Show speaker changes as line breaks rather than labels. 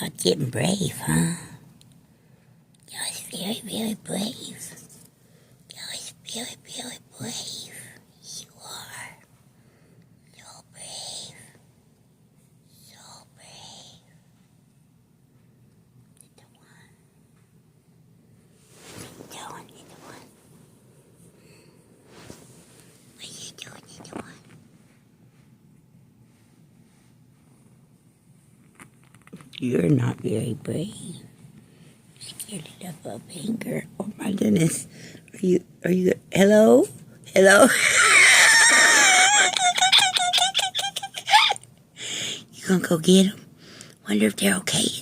Y'all getting brave, huh? Y'all is very, very brave. Y'all is very, very brave. You are so brave. So brave. Little one. Little one, little one. What you doing, little one? You're not very brave. Scared to death of anger. Oh my goodness. Are you, hello? Hello? You gonna go get them? Wonder if they're okay.